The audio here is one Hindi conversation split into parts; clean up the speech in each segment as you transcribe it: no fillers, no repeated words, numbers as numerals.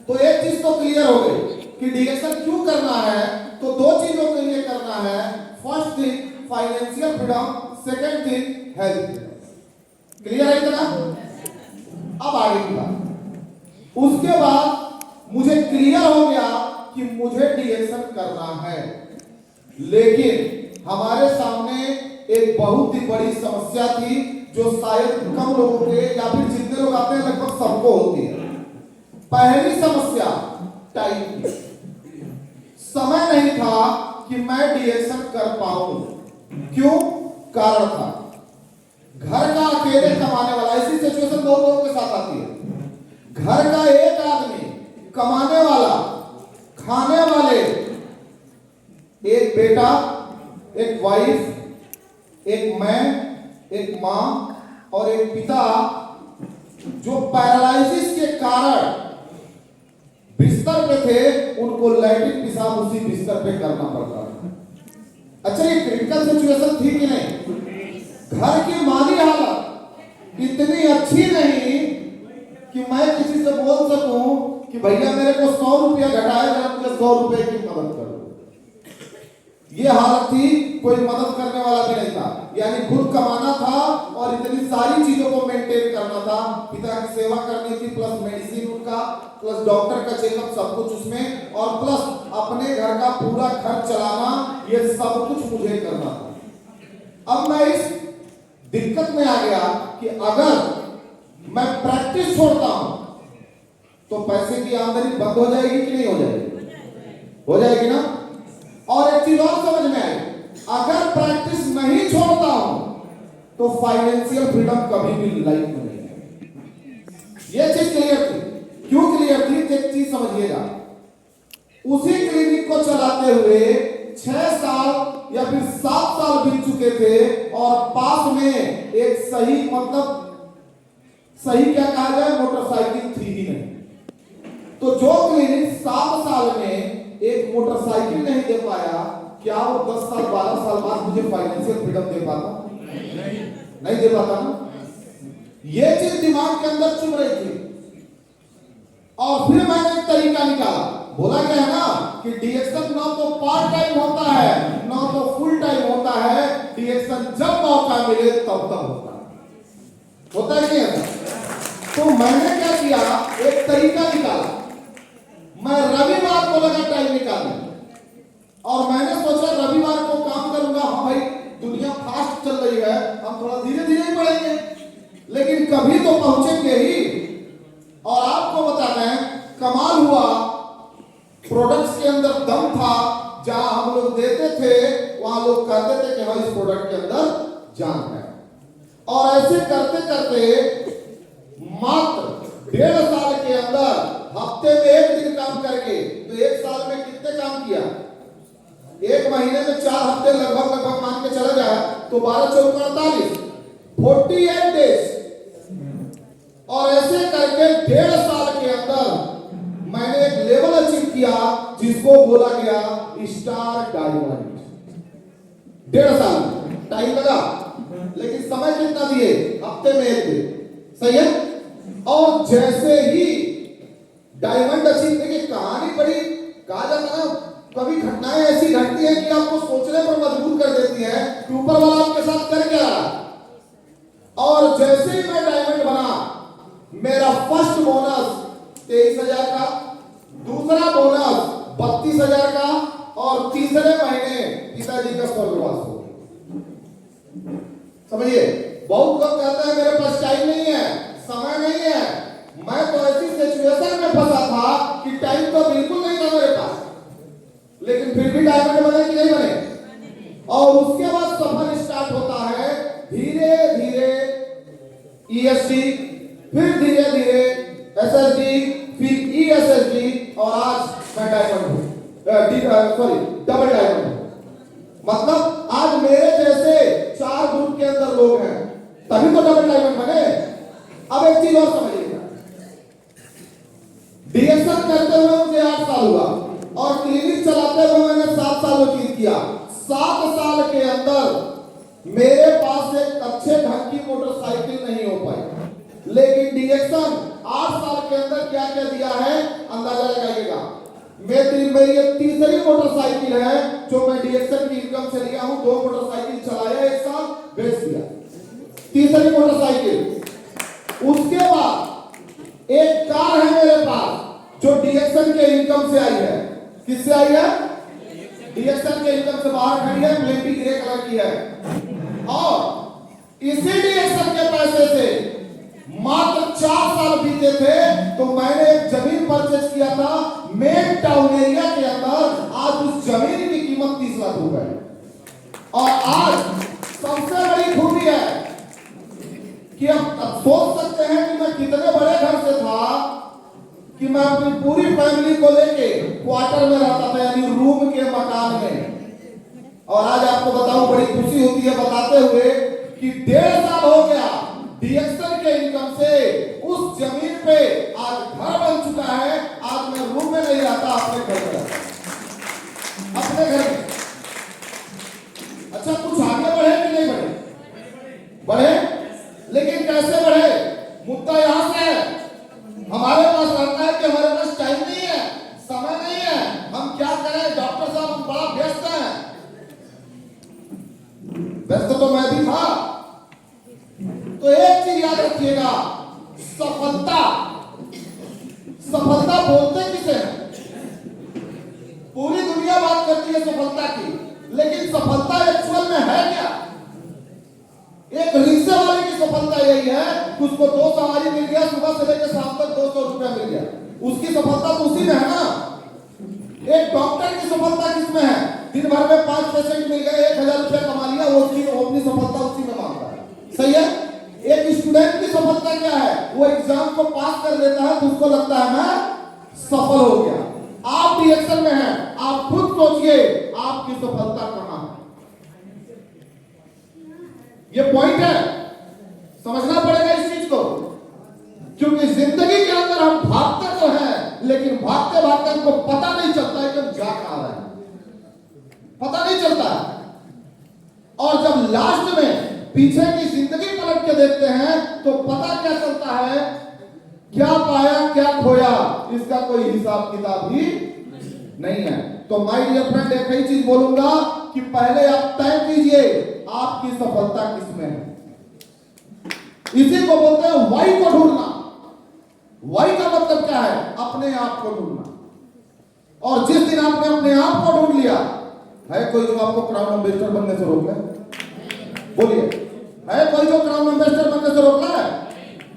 तो एक चीज तो क्लियर हो गई कि डीएक्शन क्यों करना है, तो दो चीजों के लिए करना है। First thing financial freedom, second thing health. Clear है इतना? अब आगे की बात, उसके बाद मुझे क्लियर हो गया कि मुझे डीएक्शन करना है, लेकिन हमारे सामने एक बहुत ही बड़ी समस्या थी जो शायद कम लोगों के या फिर जितने लोग आते हैं लगभग सबको होती है। पहली समस्या टाइम की। समय नहीं था कि मैं डीएक्शन कर पाऊं। क्यों? कारण था घर का अकेले कमाने वाला, ऐसी सिचुएशन बहुत लोगों के साथ आती है। घर का एक आदमी कमाने वाला, खाने वाले, एक बेटा, एक वाइफ, एक मैं, एक मां और एक पिता, जो पैरालिसिस के कारण बिस्तर पे थे, उनको लैट्रिन पेशाब उसी बिस्तर पे करना पड़ता था। अच्छा, ये क्रिटिकल सिचुएशन थी कि नहीं? घर की माली हालत इतनी अच्छी नहीं कि मैं किसी से बोल सकूं कि भैया मेरे को 100 रुपया घटाया जाए, मुझे 100 रुपए की मदद करो। ये हालत थी, कोई मदद करने वाला भी नहीं था। यानी खुद कमाना था और इतनी सारी चीजों को मेंटेन करना था। पिता की सेवा करनी थी, प्लस मेडिसिन उनका, प्लस डॉक्टर का चेकअप, सब कुछ उसमें, और प्लस अपने घर का पूरा खर्च चलाना, ये सब कुछ मुझे करना था। अब मैं इस दिक्कत में आ गया कि अगर मैं प्रैक्टिस छोड़ता हूं तो पैसे की आमदनी बंद हो जाएगी कि नहीं हो जाएगी? हो जाएगी ना। और एक चीज और समझ में आई, अगर प्रैक्टिस नहीं छोड़ता हूं तो फाइनेंशियल फ्रीडम कभी भी लाइफ में नहीं है। ये चीज क्लियर थी। क्यों क्लियर थी? एक चीज समझिएगा, उसी क्लिनिक को चलाते हुए 6 साल या फिर 7 साल बीत चुके थे और पास में एक सही, मतलब सही क्या कहा जाए, मोटरसाइकिल थी ही नहीं। तो जो क्लिनिक 7 साल में एक मोटरसाइकिल नहीं दे पाया, क्या वो 10 साल 12 साल बाद मुझे फाइनेंशियल फ्रीडम दे पाता? नहीं दे पाता ना। ये चीज दिमाग के अंदर चुभ रही थी। और फिर मैंने एक तरीका निकाला। बोला क्या है ना कि डीएक्शन ना तो पार्ट टाइम होता है, ना तो फुल टाइम होता है। डीएक्शन जब मौका मिले तब तक होता है नहीं? तो मैंने क्या किया, एक तरीका निकाला। मैं रविवार को लगा टाइम निकालने, और मैंने सोचा रविवार को काम करूंगा। हाँ भाई, दुनिया फास्ट चल रही है, हम थोड़ा धीरे धीरे ही बढ़ेंगे, लेकिन कभी तो पहुंचेंगे ही। और आपको बता दें, कमाल हुआ, प्रोडक्ट्स के अंदर दम था। जहां हम लोग देते थे वहां लोग कहते थे कि हाँ इस प्रोडक्ट के अंदर जान है। और ऐसे करते करते मात्र 1.5 साल के अंदर, हफ्ते में 1 दिन काम करके, तो 1 साल में कितने काम किया? 1 महीने में 4 हफ्ते लगभग मान के चला जाए तो 12 चौक 48, 48 डेज। और ऐसे करके 1.5 साल के अंदर मैंने एक लेवल अचीव किया जिसको बोला गया स्टार डायमंड। 1.5 साल टाइम लगा, लेकिन समय कितना दिए? हफ्ते में 1 दिन। सही है। और जैसे ही डायमंड अचीव की कहानी बड़ी, कहा जाता है कभी घटनाएं ऐसी घटती है कि आपको सोचने पर मजबूर कर देती है कि ऊपर वाला आपके साथ कर क्या रहा। और जैसे ही मैं डायमंड बना, मेरा फर्स्ट बोनस 23,000 का, दूसरा बोनस 32,000 का, और तीसरे महीने पिताजी का स्वर्गवास हो गया। समझिए, बहुत लोग कहते हैं मेरे पास टाइम नहीं है, समय नहीं है। मैं तो ऐसी सिचुएशन में फंसा था कि टाइम तो बिल्कुल नहीं था मेरे पास, लेकिन फिर भी डायमंड बने कि नहीं बने। और उसके बाद सफर स्टार्ट होता है, धीरे धीरे ईएसडी, फिर धीरे धीरे एसएसडी, फिर ईएसएसडी, और आज मैं डायमंड हूं, डबल डायमंड हूं। मतलब आज मेरे जैसे 4 ग्रुप के अंदर लोग हैं, तभी तो डबल डायमंड बने। अब एक चीज और समझिएगा, डीएक्शन करते हुए मुझे 8 साल हुआ और क्लिनिक चलाते हुए मैंने 7 साल व्यतीत किया। 7 साल के अंदर मेरे पास एक अच्छे ढंग की मोटरसाइकिल नहीं हो पाई, लेकिन डीएक्शन 8 साल के अंदर क्या क्या दिया है अंदाजा लगाइएगा। मेरी ये तीसरी मोटरसाइकिल है जो मैं डीएक्सन की इनकम से लिया हूं। 2 मोटरसाइकिल चलाया, 1 साल बेच दिया, तीसरी मोटरसाइकिल। उसके बाद एक कार है मेरे पास जो डीएक्सन के इनकम से आई है। किससे आई है? डीएक्सन के इनकम से बाहर खड़ी है, प्लेटी ग्रे कलर की है। और इसी डीएक्सन के पैसे से मात्र 4 साल बीते थे तो मैंने एक जमीन परचेज किया था मेन टाउन एरिया के अंदर। आज उस जमीन की कीमत 30 लाख रुपए है। और आज सबसे बड़ी खूबी है कि अब सोच सकते हैं कि मैं कितने बड़े घर से था कि मैं अपनी पूरी फैमिली को लेके क्वार्टर में रहता था, यानी रूम के मकान में। और आज आपको बताऊं, बड़ी खुशी होती है बताते हुए कि 1.5 साल हो गया डीएक्सन के इनकम से उस जमीन पे आज घर बन चुका है। आज मैं रूम में नहीं रहता, अपने घर में रहता, अपने घर में। अच्छा, कुछ आगे बढ़े कि नहीं बढ़े? बढ़े, लेकिन कैसे बढ़े? मुद्दा यहां से है। हमारे पास लगता है कि हमारे पास टाइम नहीं है, समय नहीं है, हम क्या करें डॉक्टर साहब, हम बड़ा व्यस्त हैं। व्यस्त तो मैं भी था। तो एक चीज याद रखिएगा, सफलता सफलता बोलते किसे हैं? पूरी दुनिया बात करती है सफलता की, लेकिन सफलता एक्चुअल में है क्या? एक रिक्शे वाले की सफलता यही है कि उसको 2 सवारी मिल गया, सुबह से लेकर शाम तक 200 रुपया मिल गया, उसकी सफलता तो उसी में है ना। एक डॉक्टर की सफलता किसमें है? दिन भर में 5 पेशेंट मिल गए, 1000 रुपया कमा लिया, वो अपनी सफलता उसी में मानता है। सही है? एक स्टूडेंट की सफलता क्या है? वो एग्जाम को पास कर देता है तो उसको लगता है मैं सफल हो गया। आप डीएक्सन में हैं, आप खुद सोचिए आपकी सफलता कहां है। ये पॉइंट है, समझना पड़ेगा इस चीज को, क्योंकि जिंदगी के अंदर हम भागते तो हैं, लेकिन भागते भागते हमको पता नहीं चलता है कि हम जा कहां रहे हैं, पता नहीं चलता है। और जब लास्ट में पीछे की जिंदगी पलट के देखते हैं तो पता क्या चलता है, क्या पाया क्या खोया, इसका कोई हिसाब किताब ही नहीं है। तो माय डियर फ्रेंड, एक ही चीज बोलूंगा कि पहले आप तय कीजिए आपकी सफलता किसमें है। इसी को बोलते हैं वाई को ढूंढना। वाई का मतलब क्या है? अपने आप को ढूंढना। और जिस दिन आपने अपने आप को ढूंढ लिया, है कोई जो आपको क्राउन एम्बेसडर बनने से रोक ले? बोलिए, है कोई जो क्राउन एम्बेसडर बनने से रोक रहा है?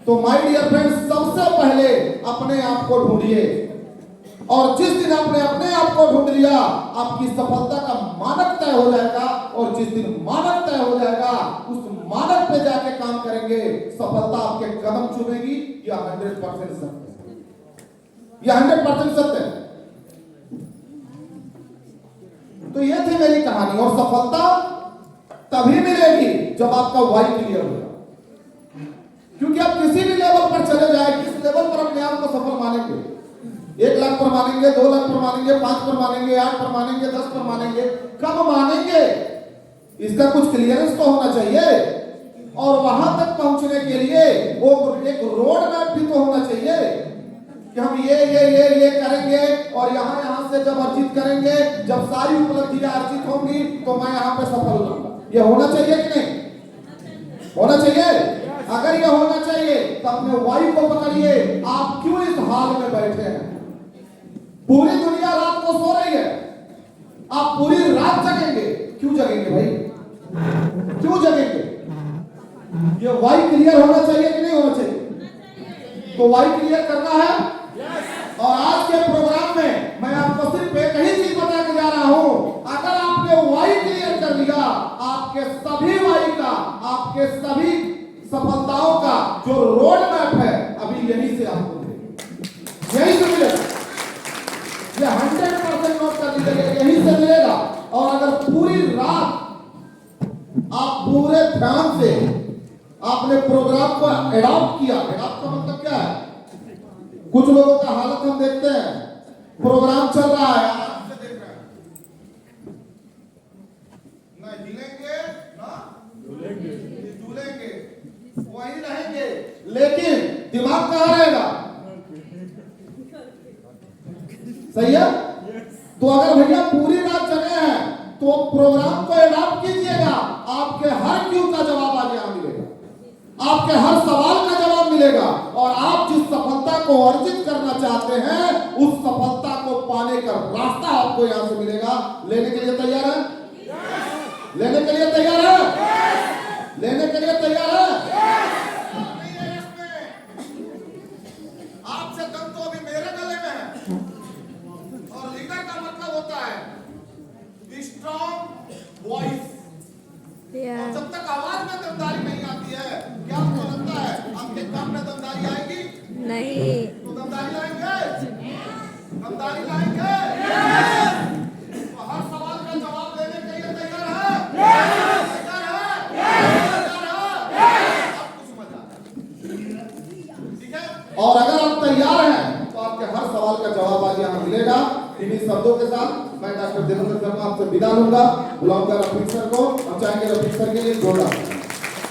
तो माय डियर फ्रेंड्स, सबसे पहले अपने आप को ढूंढिए। और जिस दिन आपने अपने आप को ढूंढ लिया, आपकी सफलता का मानक तय हो जाएगा। और जिस दिन मानक तय हो जाएगा, उस मानक पे जाके काम करेंगे, सफलता आपके कदम चुमेगी। यह 100% सत्य है, यह 100% सत्य है। तो यह थी मेरी कहानी। और सफलता तभी मिलेगी जब आपका वाई क्लियर होगा। क्योंकि आप किसी भी लेवल पर चले जाए, किस लेवल पर अपने आप को सफल मानेंगे? 1 लाख पर मानेंगे, 2 लाख पर मानेंगे, 5 पर मानेंगे, 8 पर मानेंगे, 10 पर मानेंगे, कब मानेंगे? इसका कुछ क्लियरेंस तो होना चाहिए। और वहां तक पहुंचने के लिए वो एक रोड मैप भी तो होना चाहिए कि हम ये करेंगे और यहां से जब अर्जित करेंगे, जब सारी उपलब्धियां अर्जित होंगी तो मैं यहां पे सफल हो जाऊंगा। ये होना चाहिए कि नहीं? होना चाहिए। अगर ये होना चाहिए तो अपने वाई को पकड़िए। आप क्यों इस हाल में बैठे हैं? पूरी दुनिया रात को सो रही है, आप पूरी रात जगेंगे। क्यों जगेंगे भाई? क्यों जगेंगे? ये वाई क्लियर होना चाहिए कि नहीं होना चाहिए? तो वाई क्लियर करना है। और आज के प्रोग्राम में मैं आपको सिर्फ एक ही चीज बता के जा रहा हूं। अगर आपने वाई क्लियर कर लिया, आपके सभी वाई का, आपके सभी सफलताओं का जो रोड मैप है, अभी यहीं से आपको मिलेगा, यहीं से मिलेगा। ये 100% नोट कर लीजिएगा, यहीं से मिलेगा। और अगर पूरी रात आप पूरे ध्यान से आपने प्रोग्राम को एडॉप्ट किया, एडॉप्ट का मतलब क्या है? कुछ लोगों का हालत हम देखते हैं, प्रोग्राम चल रहा है, आराम से देख रहे हैं, ना हिलेंगे ना झूलेंगे, वहीं रहेंगे, लेकिन दिमाग कहाँ रहेगा? सही है? तो अगर भैया पूरी रात जगे हैं तो प्रोग्राम को एडॉप्ट कीजिएगा, आपके हर क्यू का जवाब आज यहां मिलेगा, आपके हर सवाल का जवाब मिलेगा, और आप जिस सफलता को अर्जित करना चाहते हैं उस सफलता को पाने का रास्ता आपको यहां से मिलेगा। लेने के लिए तैयार है? लेने के लिए तैयार है? लेने के लिए तैयार है? आपसे दम तो अभी मेरे गले में है, और लीडर का मतलब होता है स्ट्रॉन्ग वॉइस। और जब तक आवाज में दमदारी नहीं आती है, क्या आपको लगता है आपके काम में दमदारी आएगी? नहीं। तो दमदारी लाएंगे? दमदारी लाएंगे? तो हर सवाल का जवाब देने के लिए तैयार है? तैयार है? तैयार है? आपको समझ आ रहा है? ठीक है? और अगर आप तैयार हैं तो आपके हर सवाल का जवाब आज यहाँ मिलेगा। इन्हीं शब्दों के साथ मैं डॉक्टर देवेंद्र शर्मा आपसे विदा लूंगा, बुलाऊंगा रफीक सर को, और चाहेंगे रफीक सर के लिए जोड़ा।